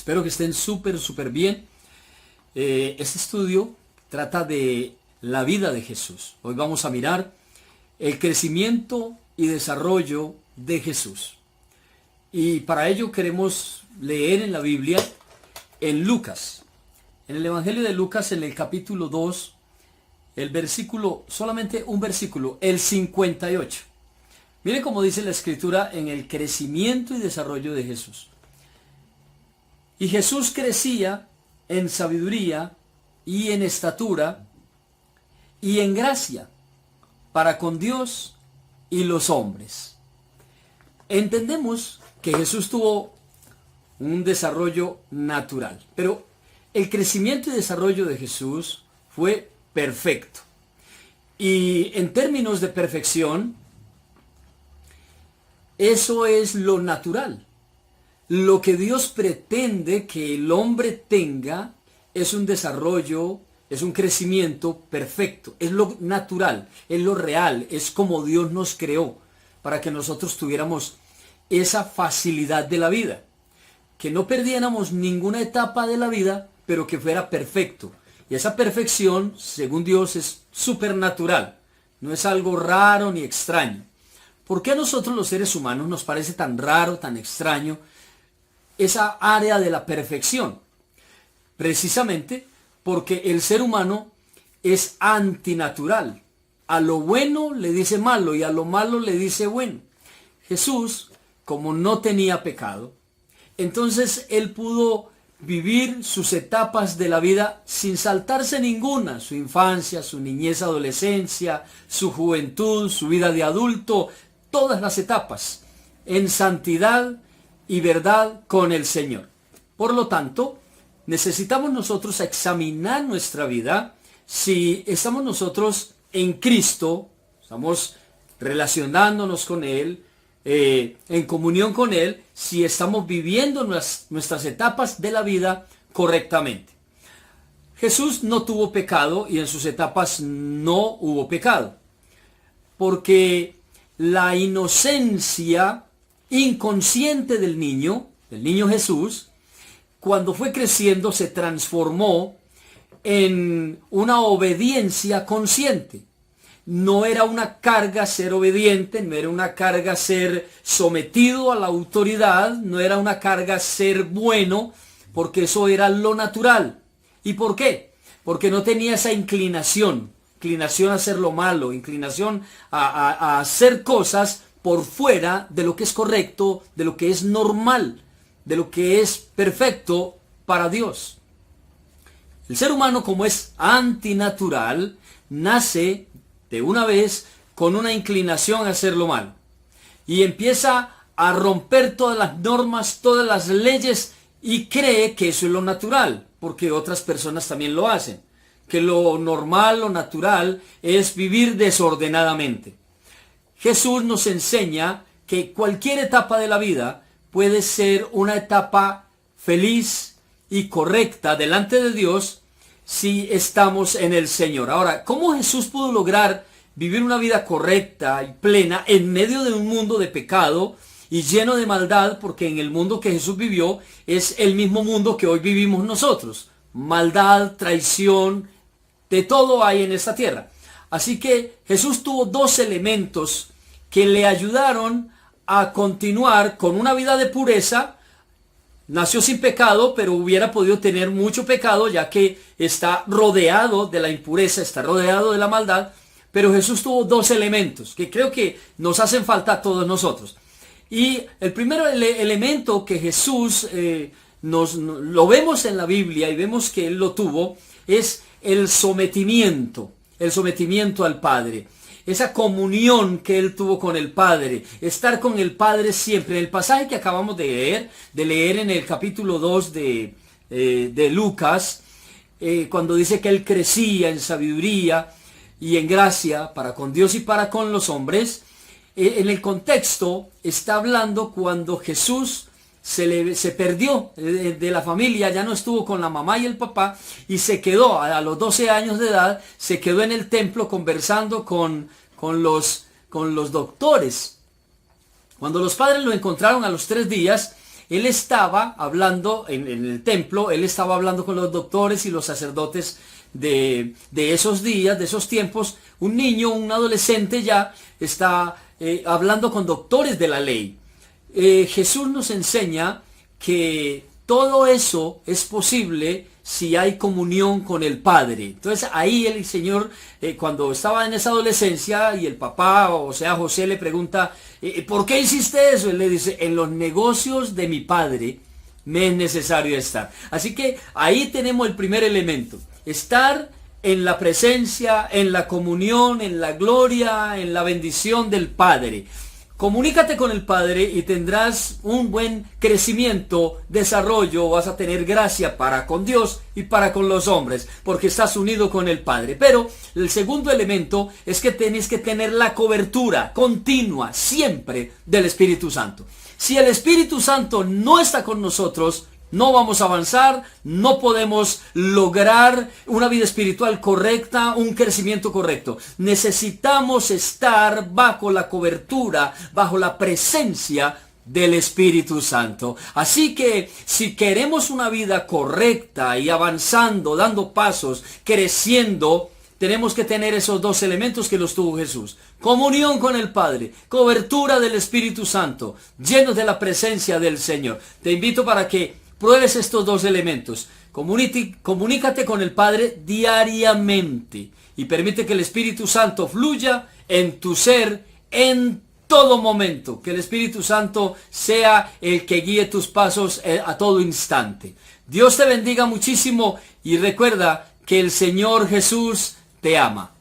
Espero que estén súper bien. Este estudio trata de la vida de Jesús. Hoy vamos a mirar el crecimiento y desarrollo de Jesús. Y para ello queremos leer en la Biblia, en Lucas. En el Evangelio de Lucas, en el capítulo 2, el versículo, solamente un versículo, el 58. Miren cómo dice la Escritura en el crecimiento y desarrollo de Jesús. Y Jesús crecía en sabiduría y en estatura y en gracia para con Dios y los hombres. Entendemos que Jesús tuvo un desarrollo natural, pero el crecimiento y desarrollo de Jesús fue perfecto. Y en términos de perfección, eso es lo natural. Lo que Dios pretende que el hombre tenga es un desarrollo, es un crecimiento perfecto, es lo natural, es lo real, es como Dios nos creó para que nosotros tuviéramos esa facilidad de la vida, que no perdiéramos ninguna etapa de la vida, pero que fuera perfecto. Y esa perfección, según Dios, es supernatural, no es algo raro ni extraño. ¿Por qué a nosotros los seres humanos nos parece tan raro, tan extraño esa área de la perfección? Precisamente porque el ser humano es antinatural. A lo bueno le dice malo y a lo malo le dice bueno. Jesús, como no tenía pecado, entonces él pudo vivir sus etapas de la vida sin saltarse ninguna: su infancia, su niñez, adolescencia, su juventud, su vida de adulto, todas las etapas en santidad y verdad con el Señor. Por lo tanto, necesitamos nosotros examinar nuestra vida, si estamos nosotros en Cristo, estamos relacionándonos con Él, en comunión con Él, si estamos viviendo nuestras etapas de la vida correctamente. Jesús no tuvo pecado y en sus etapas no hubo pecado, porque la inocencia inconsciente del niño Jesús, cuando fue creciendo, se transformó en una obediencia consciente. No era una carga ser obediente, no era una carga ser sometido a la autoridad, no era una carga ser bueno, porque eso era lo natural. ¿Y por qué? Porque no tenía esa inclinación a hacer lo malo, inclinación a hacer cosas por fuera de lo que es correcto, de lo que es normal, de lo que es perfecto para Dios. El ser humano, como es antinatural, nace de una vez con una inclinación a hacer lo malo y empieza a romper todas las normas, todas las leyes, y cree que eso es lo natural, porque otras personas también lo hacen, que lo normal, lo natural es vivir desordenadamente. Jesús nos enseña que cualquier etapa de la vida puede ser una etapa feliz y correcta delante de Dios si estamos en el Señor. Ahora, ¿cómo Jesús pudo lograr vivir una vida correcta y plena en medio de un mundo de pecado y lleno de maldad? Porque en el mundo que Jesús vivió es el mismo mundo que hoy vivimos nosotros. Maldad, traición, de todo hay en esta tierra. Así que Jesús tuvo dos elementos que le ayudaron a continuar con una vida de pureza. Nació sin pecado, pero hubiera podido tener mucho pecado, ya que está rodeado de la impureza, está rodeado de la maldad. Pero Jesús tuvo dos elementos que creo que nos hacen falta a todos nosotros. Y el primer elemento que Jesús lo vemos en la Biblia y vemos que Él lo tuvo, es el sometimiento al Padre. Esa comunión que Él tuvo con el Padre, estar con el Padre siempre. En el pasaje que acabamos de leer en el capítulo 2 de Lucas, cuando dice que Él crecía en sabiduría y en gracia para con Dios y para con los hombres, en el contexto está hablando cuando Jesús se perdió de la familia, ya no estuvo con la mamá y el papá, y se quedó a los 12 años de edad, se quedó en el templo conversando con los doctores. Cuando los padres lo encontraron a los 3 días, él estaba hablando en el templo, él estaba hablando con los doctores y los sacerdotes de esos días, de esos tiempos. Un niño, un adolescente ya está hablando con doctores de la ley. Jesús nos enseña que todo eso es posible si hay comunión con el Padre. Entonces ahí el Señor, cuando estaba en esa adolescencia y el papá, o sea José, le pregunta, ¿por qué hiciste eso? Él le dice, en los negocios de mi Padre me es necesario estar. Así que ahí tenemos el primer elemento, estar en la presencia, en la comunión, en la gloria, en la bendición del Padre. Comunícate con el Padre y tendrás un buen crecimiento, desarrollo, vas a tener gracia para con Dios y para con los hombres, porque estás unido con el Padre. Pero el segundo elemento es que tienes que tener la cobertura continua, siempre, del Espíritu Santo. Si el Espíritu Santo no está con nosotros, no vamos a avanzar, no podemos lograr una vida espiritual correcta, un crecimiento correcto. Necesitamos estar bajo la cobertura, bajo la presencia del Espíritu Santo. Así que si queremos una vida correcta y avanzando, dando pasos, creciendo, tenemos que tener esos dos elementos que los tuvo Jesús. Comunión con el Padre, cobertura del Espíritu Santo, llenos de la presencia del Señor. Te invito para que pruebes estos dos elementos. Comunícate con el Padre diariamente y permite que el Espíritu Santo fluya en tu ser en todo momento. Que el Espíritu Santo sea el que guíe tus pasos a todo instante. Dios te bendiga muchísimo y recuerda que el Señor Jesús te ama.